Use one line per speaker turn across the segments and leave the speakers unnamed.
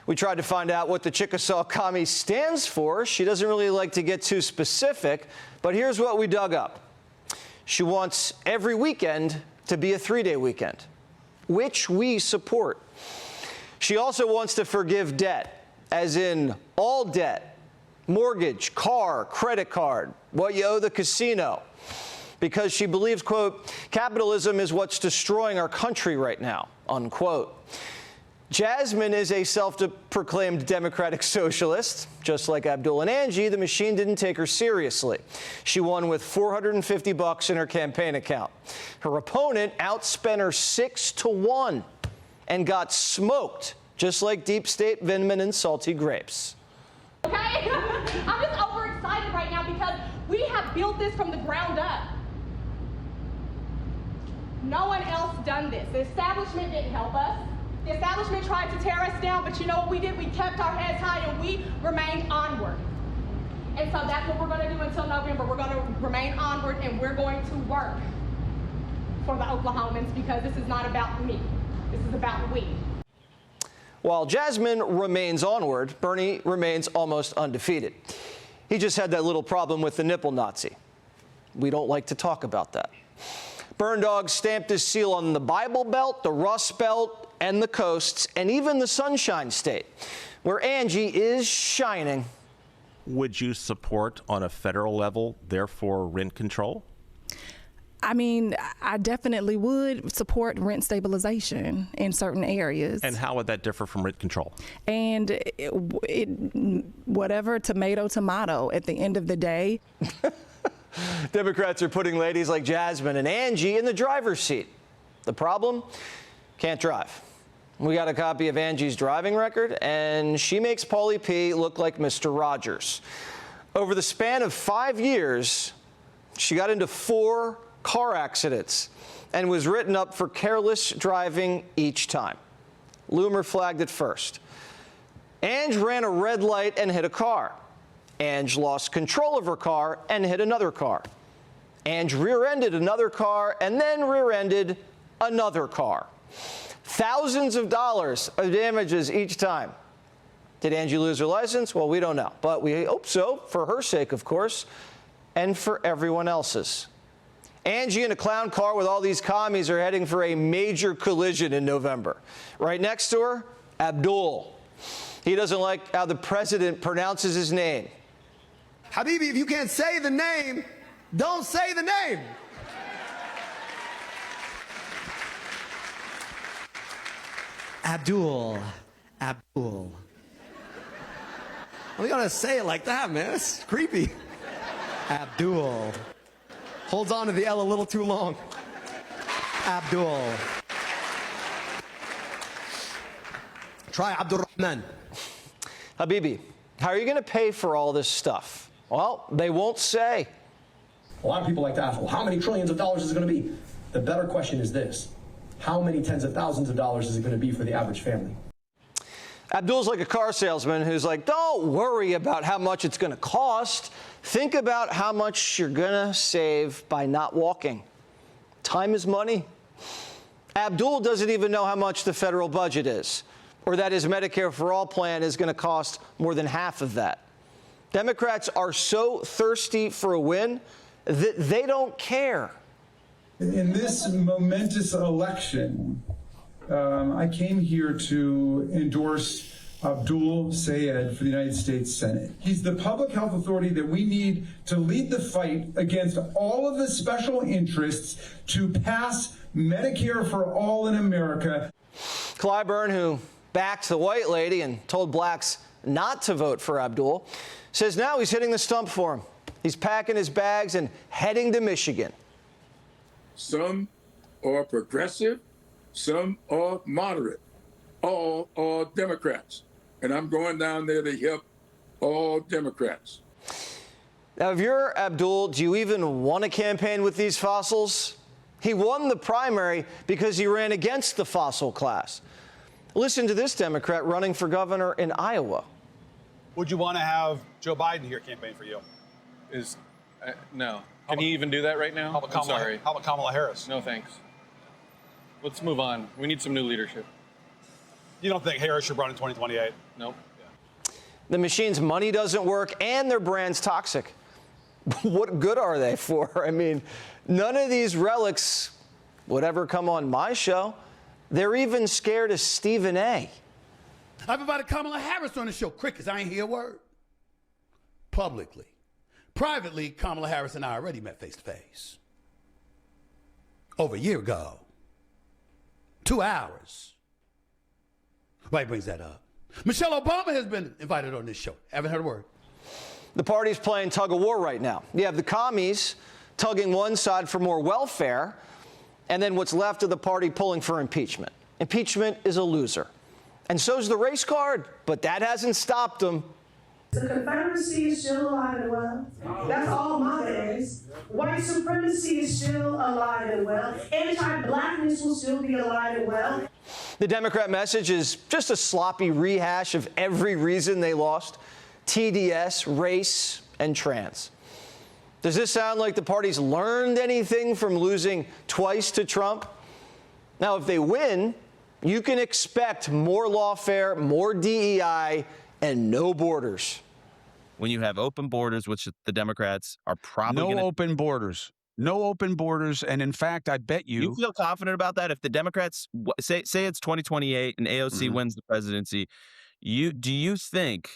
We tried to find out what the Chickasaw Commie stands for. She doesn't really like to get too specific, but here's what we dug up. She wants every weekend to be a 3-day weekend, which we support. She also wants to forgive debt, as in all debt, mortgage, car, credit card, what you owe the casino, because she believes, quote, capitalism is what's destroying our country right now, unquote. Jasmine is a self-proclaimed democratic socialist. Just like Abdul and Angie, the machine didn't take her seriously. She won with $450 in her campaign account. Her opponent outspent her 6-1 and got smoked, just like deep state Vindman and salty grapes.
Okay? I'm just overexcited right now because we have built this from the ground up. No one else done this. The establishment didn't help us. The establishment tried to tear us down, but you know what we did? We kept our heads high and we remained onward. And so that's what we're going to do until November. We're going to remain onward and we're going to work for the Oklahomans because this is not about me. This is about we.
While Jasmine remains onward, Bernie remains almost undefeated. He just had that little problem with the nipple Nazi. We don't like to talk about that. Burn Dog stamped his seal on the Bible Belt, the Rust Belt, and the coasts, and even the Sunshine State, where Angie is shining.
Would you support on a federal level, therefore, rent control?
I mean, I definitely would support rent stabilization in certain areas.
And how would that differ from rent control?
And whatever, tomato, at the end of the day.
Democrats are putting ladies like Jasmine and Angie in the driver's seat. The problem? Can't drive. We got a copy of Angie's driving record, and she makes Paulie P. look like Mr. Rogers. Over the span of 5 years, she got into 4 car accidents and was written up for careless driving each time. Loomer flagged it first. Ange ran a red light and hit a car. Ange lost control of her car and hit another car. Ange rear-ended another car and then rear-ended another car. Thousands of dollars of damages each time. Did Angie lose her license? Well, we don't know, but we hope so, for her sake, of course, and for everyone else's. Angie in a clown car with all these commies are heading for a major collision in November. Right next to her, Abdul. He doesn't like how the president pronounces his name.
Habibi, if you can't say the name, don't say the name. Abdul. Abdul. We gotta say it like that, man. It's creepy. Abdul. Holds on to the L a little too long. Abdul. Try Abdul Rahman.
Habibi, how are you going to pay for all this stuff? Well, they won't say.
A lot of people like to ask, well, how many trillions of dollars is it going to be? The better question is this: how many tens of thousands of dollars is it going to be for the average family?
Abdul's like a car salesman who's like, don't worry about how much it's going to cost. Think about how much you're going to save by not walking. Time is money. Abdul doesn't even know how much the federal budget is, or that his Medicare for All plan is going to cost more than half of that. Democrats are so thirsty for a win that they don't care.
In this momentous election, I came here to endorse Abdul Sayed for the United States Senate. He's the public health authority that we need to lead the fight against all of the special interests to pass Medicare for all in America.
Clyburn, who backed the white lady and told blacks not to vote for Abdul, says now he's hitting the stump for him. He's packing his bags and heading to Michigan.
Some are progressive, some are moderate, all are Democrats. And I'm going down there to help all Democrats.
Now, if you're Abdul, do you even want to campaign with these fossils? He won the primary because he ran against the fossil class. Listen to this Democrat running for governor in Iowa.
Would you want to have Joe Biden here campaign for you?
No. Can he even do that right now? I'm sorry.
How about Kamala Harris?
No, thanks. Let's move on. We need some new leadership.
You don't think Harris should run in 2028?
Nope.
The machine's money doesn't work and their brand's toxic. What good are they for? I mean, none of these relics would ever come on my show. They're even scared of Stephen A.
I've invited Kamala Harris on the show. Crickets, I ain't hear a word. Publicly. Privately, Kamala Harris and I already met face to face. Over a year ago. 2 hours. Why he brings that up? Michelle Obama has been invited on this show. Haven't heard a word.
The party's playing tug of war right now. You have the commies tugging one side for more welfare, and then what's left of the party pulling for impeachment. Impeachment is a loser. And so's the race card, but that hasn't stopped them.
The Confederacy is still alive and well. That's all my days. White supremacy is still alive and well. Anti-blackness will still be alive and well.
The Democrat message is just a sloppy rehash of every reason they lost: TDS, race, and trans. Does this sound like the party's learned anything from losing twice to Trump? Now, if they win, you can expect more lawfare, more DEI, and no borders.
When you have open borders, which the Democrats are probably
no open borders. No open borders, and in fact, I bet you...
You feel confident about that? If the Democrats, say it's 2028 and AOC wins the presidency, do you think,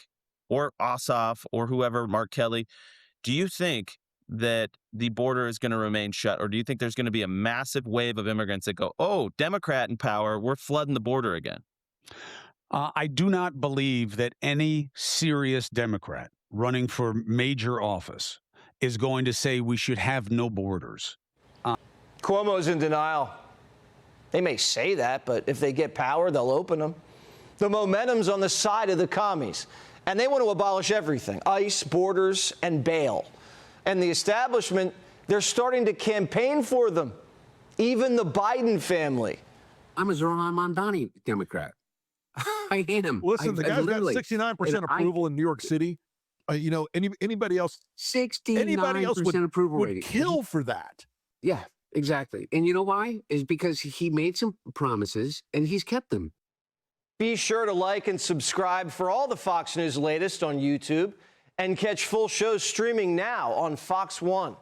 or Ossoff, or whoever, Mark Kelly, do you think that the border is going to remain shut? Or do you think there's going to be a massive wave of immigrants that go, oh, Democrat in power, we're flooding the border again?
I do not believe that any serious Democrat running for major office is going to say we should have no borders.
Cuomo's in denial. They may say that, but if they get power, they'll open them. The momentum's on the side of the commies, and they want to abolish everything: ICE, borders, and bail. And the establishment, they're starting to campaign for them. Even the Biden family.
I'm a Zoran Mondani Democrat. I hate him.
Listen, the guy's got 69% approval in New York City. Anybody else?
69% approval
would
rating.
Kill for that.
Yeah, exactly. And you know why? Is because he made some promises and he's kept them.
Be sure to like and subscribe for all the Fox News latest on YouTube, and catch full shows streaming now on Fox One.